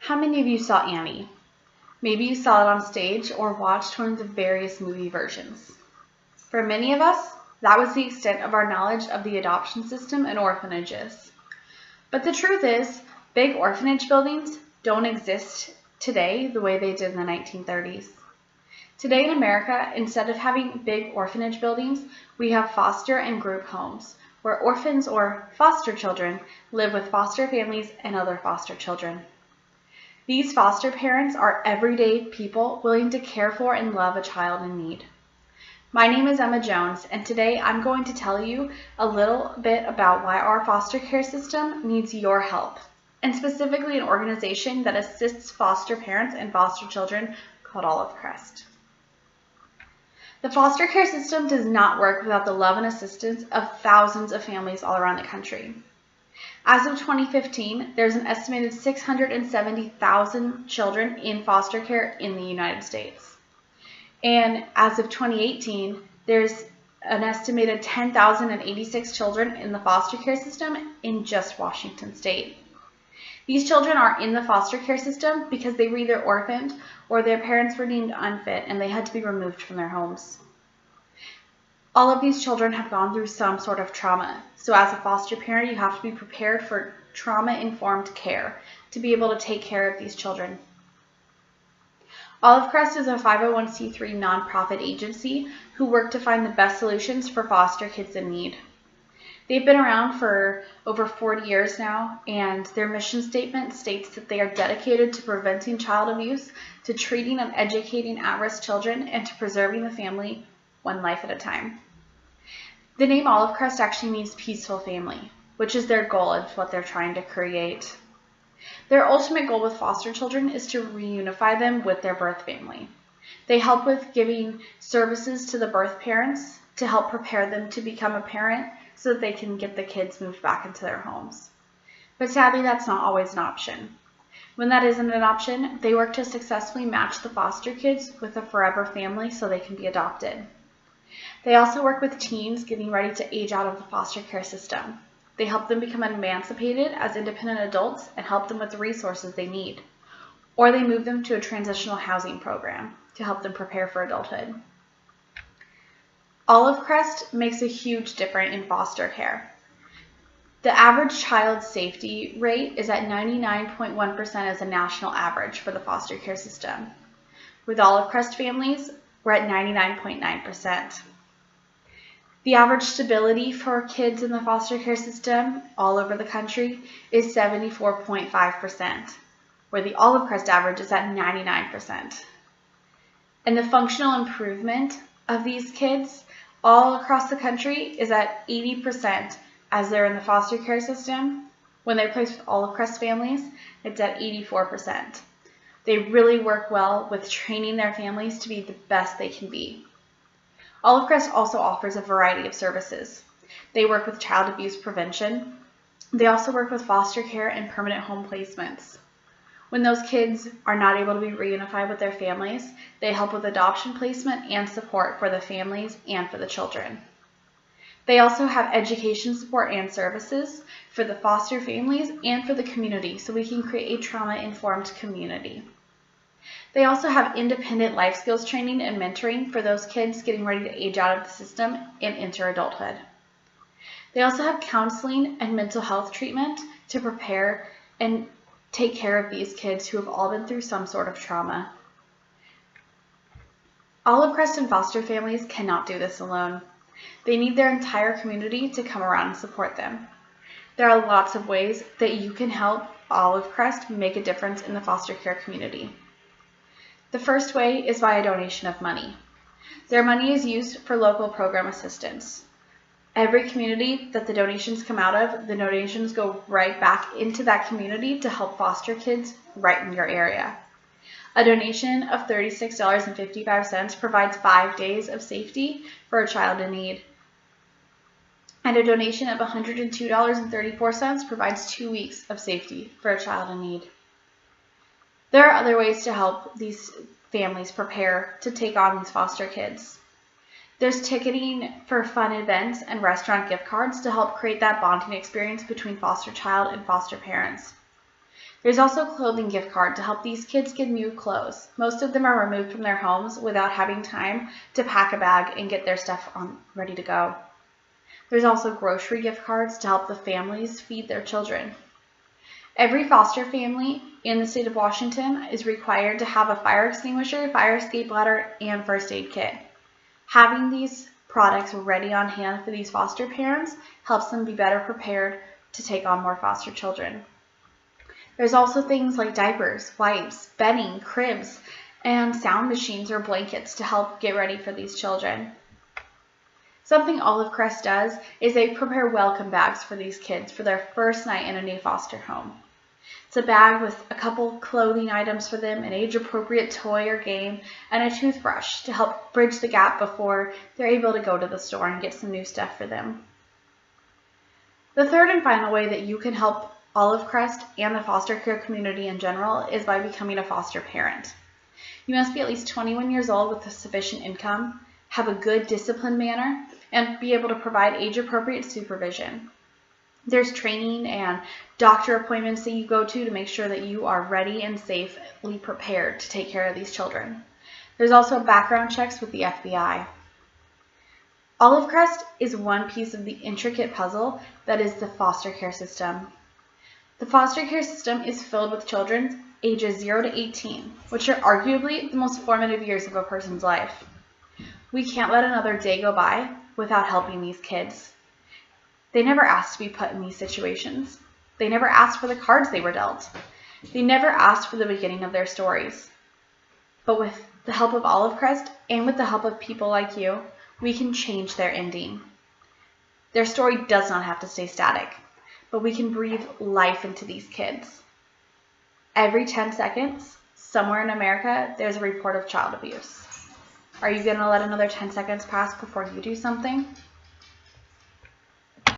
How many of you saw Annie? Maybe you saw it on stage or watched one of the various movie versions. For many of us, that was the extent of our knowledge of the adoption system and orphanages. But the truth is, big orphanage buildings don't exist today the way they did in the 1930s. Today in America, instead of having big orphanage buildings, we have foster and group homes, where orphans or foster children live with foster families and other foster children. These foster parents are everyday people willing to care for and love a child in need. My name is Emma Jones, and today I'm going to tell you a little bit about why our foster care system needs your help, and specifically an organization that assists foster parents and foster children called Olive Crest. The foster care system does not work without the love and assistance of thousands of families all around the country. As of 2015, there's an estimated 670,000 children in foster care in the United States. And as of 2018, there's an estimated 10,086 children in the foster care system in just Washington State. These children are in the foster care system because they were either orphaned or their parents were deemed unfit and they had to be removed from their homes. All of these children have gone through some sort of trauma. So as a foster parent, you have to be prepared for trauma-informed care to be able to take care of these children. Olive Crest is a 501c3 nonprofit agency who work to find the best solutions for foster kids in need. They've been around for over 40 years now, and their mission statement states that they are dedicated to preventing child abuse, to treating and educating at-risk children, and to preserving the family one life at a time. The name Olive Crest actually means peaceful family, which is their goal and what they're trying to create. Their ultimate goal with foster children is to reunify them with their birth family. They help with giving services to the birth parents to help prepare them to become a parent so that they can get the kids moved back into their homes. But sadly, that's not always an option. When that isn't an option, they work to successfully match the foster kids with a forever family so they can be adopted. They also work with teens getting ready to age out of the foster care system. They help them become emancipated as independent adults and help them with the resources they need. Or they move them to a transitional housing program to help them prepare for adulthood. Olive Crest makes a huge difference in foster care. The average child safety rate is at 99.1% as a national average for the foster care system. With Olive Crest families, we're at 99.9%. The average stability for kids in the foster care system all over the country is 74.5%, where the Olive Crest average is at 99%. And the functional improvement of these kids all across the country is at 80% as they're in the foster care system. When they're placed with Olive Crest families, it's at 84%. They really work well with training their families to be the best they can be. Olive Crest also offers a variety of services. They work with child abuse prevention. They also work with foster care and permanent home placements. When those kids are not able to be reunified with their families, they help with adoption placement and support for the families and for the children. They also have education support and services for the foster families and for the community so we can create a trauma-informed community. They also have independent life skills training and mentoring for those kids getting ready to age out of the system and enter adulthood. They also have counseling and mental health treatment to prepare and take care of these kids who have all been through some sort of trauma. Olive Crest and foster families cannot do this alone. They need their entire community to come around and support them. There are lots of ways that you can help Olive Crest make a difference in the foster care community. The first way is by a donation of money. Their money is used for local program assistance. Every community that the donations come out of, the donations go right back into that community to help foster kids right in your area. A donation of $36.55 provides 5 days of safety for a child in need. And a donation of $102.34 provides 2 weeks of safety for a child in need. There are other ways to help these families prepare to take on these foster kids. There's ticketing for fun events and restaurant gift cards to help create that bonding experience between foster child and foster parents. There's also a clothing gift card to help these kids get new clothes. Most of them are removed from their homes without having time to pack a bag and get their stuff ready to go. There's also grocery gift cards to help the families feed their children. Every foster family in the state of Washington is required to have a fire extinguisher, fire escape ladder, and first aid kit. Having these products ready on hand for these foster parents helps them be better prepared to take on more foster children. There's also things like diapers, wipes, bedding, cribs, and sound machines or blankets to help get ready for these children. Something Olive Crest does is they prepare welcome bags for these kids for their first night in a new foster home. It's a bag with a couple clothing items for them, an age-appropriate toy or game, and a toothbrush to help bridge the gap before they're able to go to the store and get some new stuff for them. The third and final way that you can help Olive Crest and the foster care community in general is by becoming a foster parent. You must be at least 21 years old with a sufficient income, have a good disciplined manner, and be able to provide age-appropriate supervision. There's training and doctor appointments that you go to make sure that you are ready and safely prepared to take care of these children. There's also background checks with the FBI. Olive Crest is one piece of the intricate puzzle that is the foster care system. The foster care system is filled with children ages 0 to 18, which are arguably the most formative years of a person's life. We can't let another day go by without helping these kids. They never asked to be put in these situations. They never asked for the cards they were dealt. They never asked for the beginning of their stories. But with the help of Olive Crest and with the help of people like you, we can change their ending. Their story does not have to stay static, but we can breathe life into these kids. Every 10 seconds, somewhere in America, there's a report of child abuse. Are you going to let another 10 seconds pass before you do something?